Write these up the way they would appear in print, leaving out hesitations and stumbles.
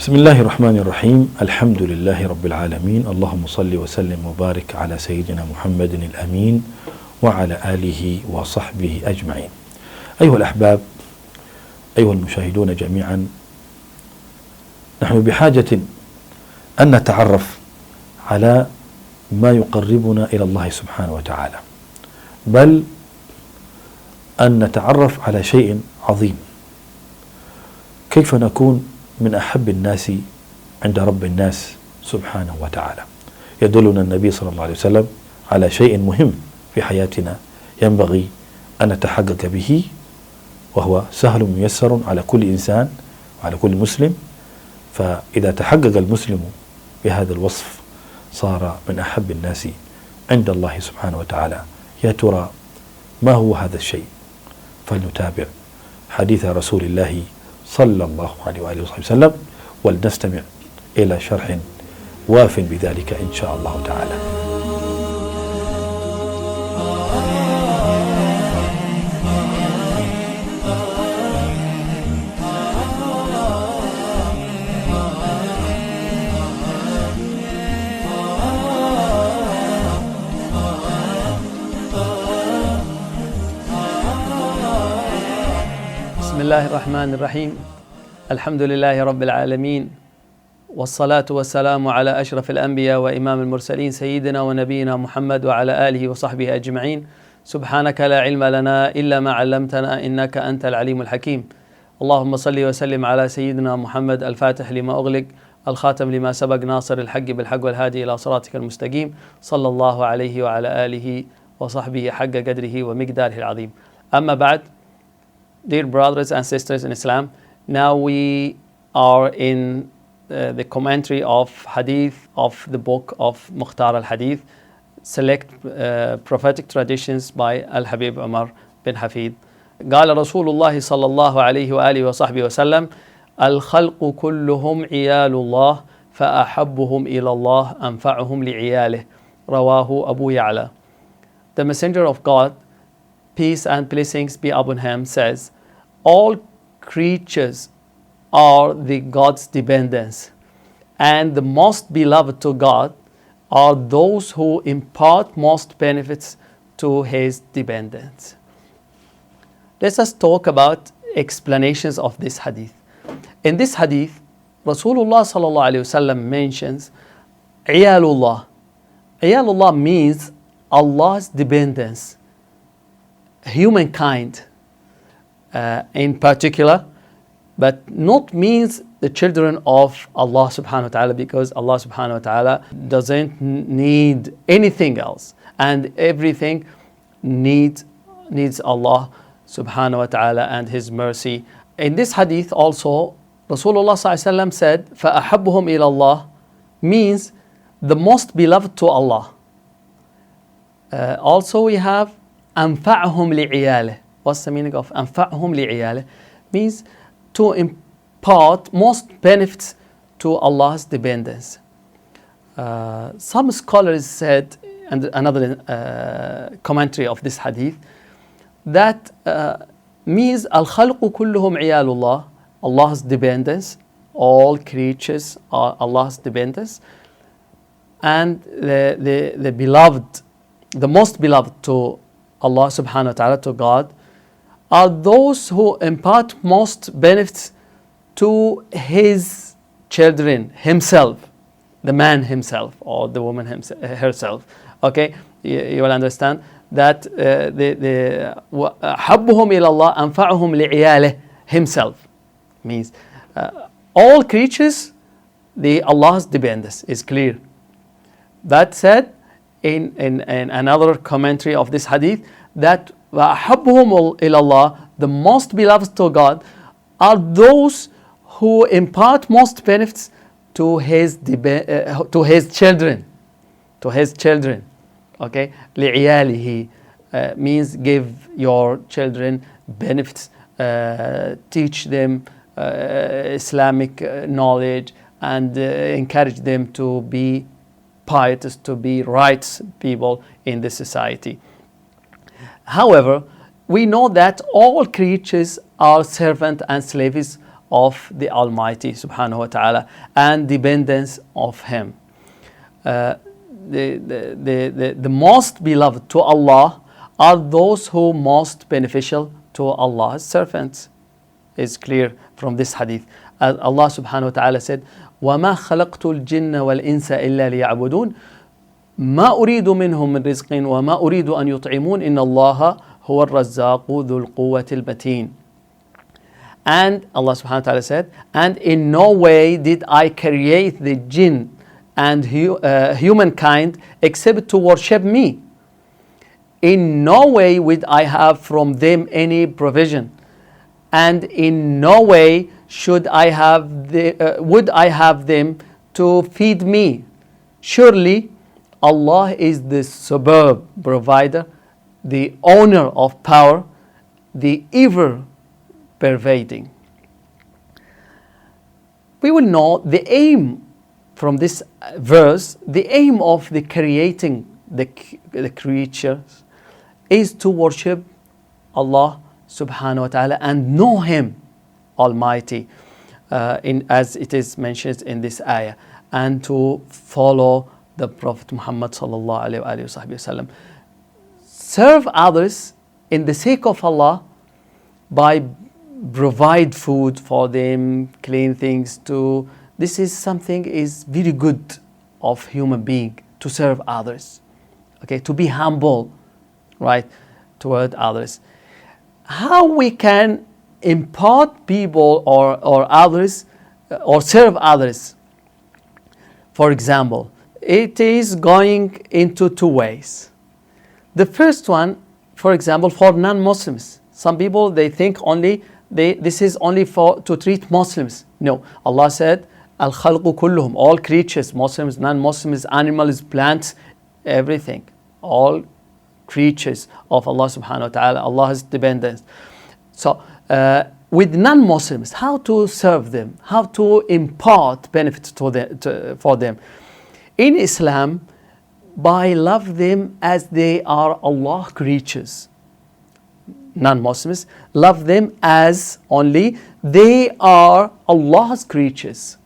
بسم الله الرحمن الرحيم الحمد لله رب العالمين اللهم صل وسلم وبارك على سيدنا محمد الأمين وعلى آله وصحبه أجمعين. أيها الأحباب، أيها المشاهدون جميعا، نحن بحاجة أن نتعرف على ما يقربنا إلى الله سبحانه وتعالى، بل أن نتعرف على شيء عظيم: كيف نكون من أحب الناس عند رب الناس سبحانه وتعالى. يدلنا النبي صلى الله عليه وسلم على شيء مهم في حياتنا ينبغي أن نتحقق به، وهو سهل ميسر على كل إنسان وعلى كل مسلم. فإذا تحقق المسلم بهذا الوصف صار من أحب الناس عند الله سبحانه وتعالى. يا ترى ما هو هذا الشيء؟ فلنتابع حديث رسول الله صلى الله عليه وآله وسلم ولنستمع إلى شرح واف بذلك إن شاء الله تعالى. بسم الله الرحمن الرحيم. الحمد لله رب العالمين، والصلاة والسلام على أشرف الأنبياء وإمام المرسلين سيدنا ونبينا محمد وعلى آله وصحبه أجمعين. سبحانك لا علم لنا إلا ما علمتنا إنك أنت العليم الحكيم. اللهم صل وسلم على سيدنا محمد الفاتح لما أغلق الخاتم لما سبق ناصر الحق بالحق والهادي إلى صراطك المستقيم، صلى الله عليه وعلى آله وصحبه حق قدره ومقداره العظيم. أما بعد, dear brothers and sisters in Islam, now we are in the commentary of hadith of the book of Mukhtar al-Hadith, select prophetic traditions by Al-Habib Umar bin Hafid. قال رسول الله صلى الله عليه وآله وصحبه وسلم: الخلق كلهم عيال الله فأحبهم إلى الله أنفعهم لعياله. رواه أبو يعلى. The Messenger of God, peace and blessings be upon him, says, all creatures are the God's dependents, and the most beloved to God are those who impart most benefits to his dependents. Let us talk about explanations of this hadith. In this hadith, Rasulullah sallallahu alaihi wasallam mentions iyalullah. Iyalullah means Allah's dependents, humankind in particular, but not means the children of Allah subhanahu wa ta'ala, because Allah subhanahu wa ta'ala doesn't need anything else, and everything needs Allah subhanahu wa ta'ala and His mercy. In this hadith also, Rasulullah sallallahu alaihi wasallam said, فَأَحَبُّهُمْ إِلَى اللَّهِ means the most beloved to Allah. Also we have أَنْفَعْهُمْ لِعِيَالِهِ. What's the meaning of أَنْفَعْهُمْ لِعِيَالِهِ? Means to impart most benefits to Allah's dependents. Some scholars said, and another commentary of this hadith, that means al-khalqu kulluhum iyalullah, Allah's dependents, all creatures are Allah's dependents, and the beloved, the most beloved to Allah subhanahu wa ta'ala, to God, are those who impart most benefits to his children, himself, the man himself or the woman herself. Okay, you will understand that حبهم إلى الله أنفعهم لعياله, himself means all creatures, the Allah's dependents, is clear. That said, in another commentary of this hadith, that وَأَحَبُّهُمْ إِلَى اللَّهِ, the most beloved to God, are those who impart most benefits to his children. To his children. Okay? لِعِيَالِهِ means give your children benefits, teach them Islamic knowledge, and encourage them to be pious, to be right people in the society. However, we know that all creatures are servants and slaves of the Almighty subhanahu wa ta'ala and dependence of Him. The most beloved to Allah are those who most beneficial to Allah's servants. Is clear from this hadith. As Allah subhanahu wa ta'ala said, وَمَا خَلَقْتُ الْجِنَّ وَالْإِنسَ إِلَّا لِيَعْبُدُونَ مَا أُرِيدُ مِنْهُم مِّن رِزْقٍ وَمَا أُرِيدُ أَن يُطْعِمُونَ إِنَّ اللَّهَ هُوَ الرَّزَّاقُ ذُو الْقُوَّةِ الْمَتِينَ. And Allah subhanahu wa ta'ala said, and in no way did I create the jinn and humankind except to worship me. In no way would I have from them any provision, and in no way would I have them to feed me. Surely Allah is the superb provider, the owner of power, the ever pervading. We will know the aim from this verse, the aim of the creating the creatures is to worship Allah subhanahu wa ta'ala and know Him Almighty, as it is mentioned in this ayah, and to follow the Prophet Muhammad sallallahu alayhi wa sallam. Serve others in the sake of Allah by provide food for them, clean things to. This is something is very good of human being, to serve others, okay, to be humble, right, toward others. How we can impart people or others or serve others? For example, it is going into two ways. The first one, for example, for non-Muslims. Some people, they think only this is only for to treat Muslims. No, Allah said, Al-Khalqu kulluhum, all creatures, Muslims, non-Muslims, animals, plants, everything, all creatures of Allah subhanahu wa ta'ala, Allah's dependence. So, with non-Muslims, how to serve them, how to impart benefits for them. In Islam, by love them as they are Allah creatures. Non-Muslims, love them as only they are Allah's creatures,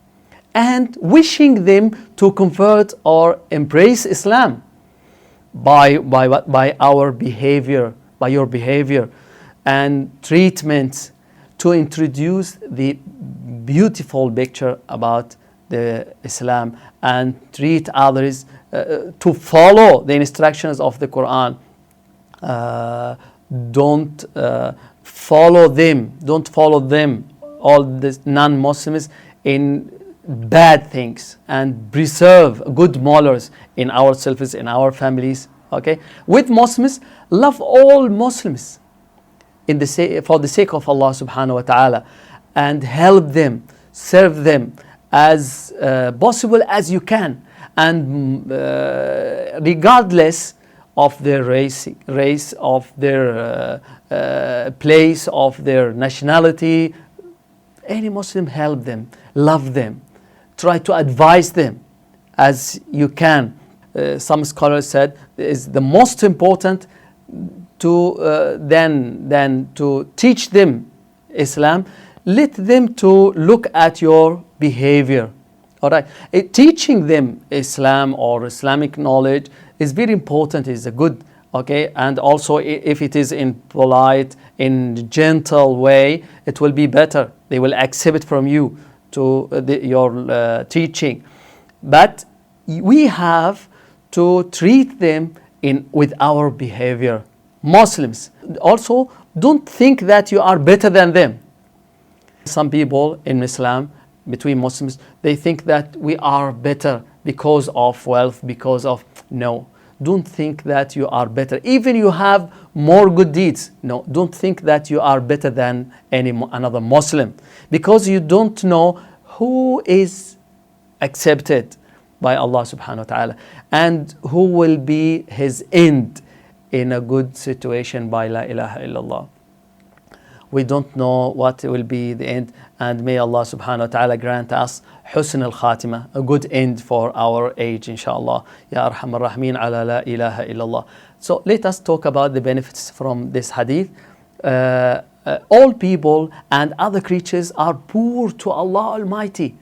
and wishing them to convert or embrace Islam by what? By our behavior, by your behavior and treatment, to introduce the beautiful picture about the Islam and treat others to follow the instructions of the Quran. Don't follow them, all the non-Muslims, in bad things, and preserve good manners in ourselves, in our families. Okay, with Muslims, love all Muslims for the sake of Allah subhanahu wa ta'ala, and help them, serve them as possible as you can, and regardless of their race, of their place, of their nationality. Any Muslim, help them, love them, try to advise them as you can. Some scholars said is the most important to than to teach them Islam. Let them to look at your behavior. All right, teaching them Islam or Islamic knowledge is very important, is a good, okay, and also if it is in polite, in gentle way, it will be better. They will accept it from you to your teaching. But we have to treat them with our behavior. Muslims also, don't think that you are better than them. Some people in Islam, between Muslims, they think that we are better because of wealth, because of. No, don't think that you are better. Even you have more good deeds. No, don't think that you are better than another Muslim, because you don't know who is accepted by Allah subhanahu wa ta'ala and who will be his end in a good situation by La ilaha illallah. We don't know what will be the end, and may Allah subhanahu wa ta'ala grant us husn al-khatima, a good end for our age, inshallah. Ya arham ar-rahmin ala la ilaha illallah. So let us talk about the benefits from this hadith. all people and other creatures are poor to Allah Almighty.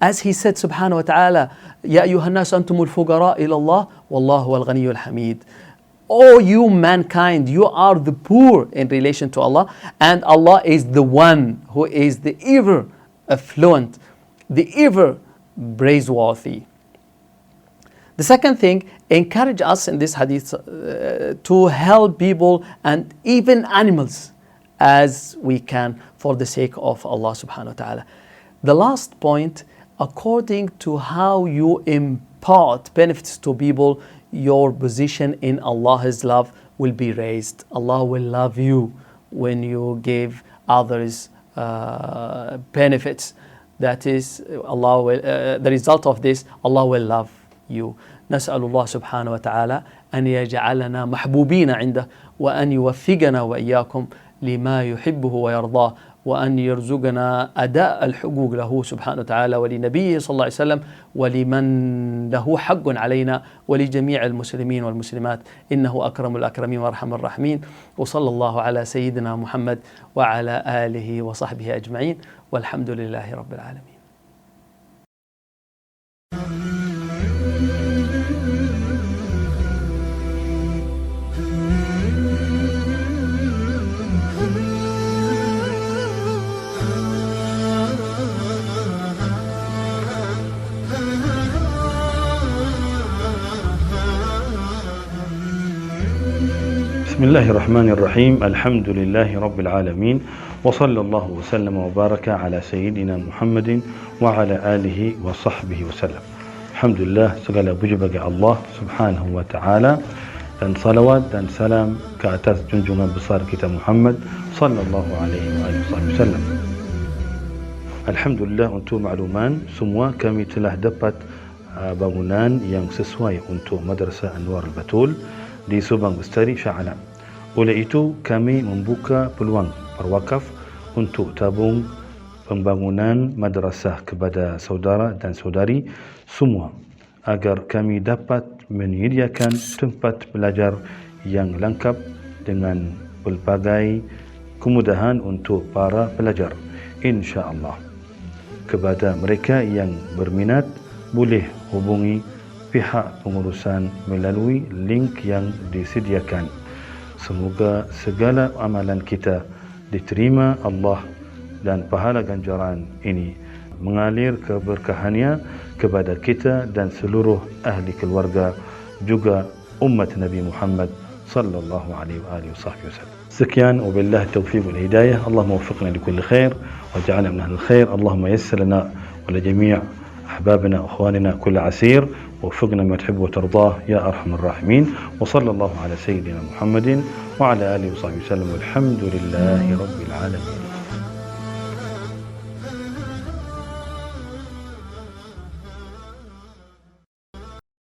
As He said subhanahu wa ta'ala, يَا أَيُّهَا النَّاسُ أَنْتُمُ الْفُقَرَاءُ إِلَى اللَّهِ وَاللَّهُ هُوَ الْغَنِيُّ الْحَمِيدُ. O you mankind, you are the poor in relation to Allah, and Allah is the one who is the ever affluent, the ever praiseworthy. The second thing, encourage us in this hadith to help people and even animals as we can for the sake of Allah subhanahu wa ta'ala. The last point, according to how you impart benefits to people, your position in Allah's love will be raised. Allah will love you when you give others benefits. That is, Allah will, the result of this, Allah will love you. نسأل الله سبحانه وتعالى أن يجعلنا محبوبين عنده وأن يوفقنا وإياكم لما يحبه ويرضاه وأن يرزقنا أداء الحقوق له سبحانه وتعالى ولنبيه صلى الله عليه وسلم ولمن له حق علينا ولجميع المسلمين والمسلمات إنه أكرم الأكرمين وأرحم الراحمين وصلى الله على سيدنا محمد وعلى آله وصحبه أجمعين والحمد لله رب العالمين. بسم الله الرحمن الرحيم. الحمد لله رب العالمين وصلى الله وسلم وبارك على سيدنا محمد وعلى آله وصحبه وسلم. Alhamdulillah, segala puji bagi Allah subhanahu wa ta'ala, dan salawat dan salam ke atas junjungan besar kita Muhammad sallallahu alaihi wasallam. Alhamdulillah, untuk makluman semua, kami telah dapat bangunan yang sesuai untuk Madrasah Anwar Al-Batul di Subang Bestari, Shah Alam. Oleh itu, kami membuka peluang berwakaf untuk tabung pembangunan madrasah kepada saudara dan saudari semua, agar kami dapat menyediakan tempat belajar yang lengkap dengan pelbagai kemudahan untuk para pelajar. InsyaAllah, kepada mereka yang berminat boleh hubungi pihak pengurusan melalui link yang disediakan. Semoga segala amalan kita diterima Allah dan pahala ganjaran ini mengalir keberkahannya kepada kita dan seluruh ahli keluarga, juga umat Nabi Muhammad sallallahu alaihi wasallam. Sekian, wabillahi taufiq wal hidayah. Allahumma waffiqna li kulli khair waj'alna min ahli khair. Allahumma yassir lana wa li jami' أحبابنا وأخواننا كل عسير ووفقنا ما تحب وترضاه يا أرحم الراحمين. وصلى الله على سيدنا محمد وعلى آله وصحبه وسلم والحمد لله رب العالمين.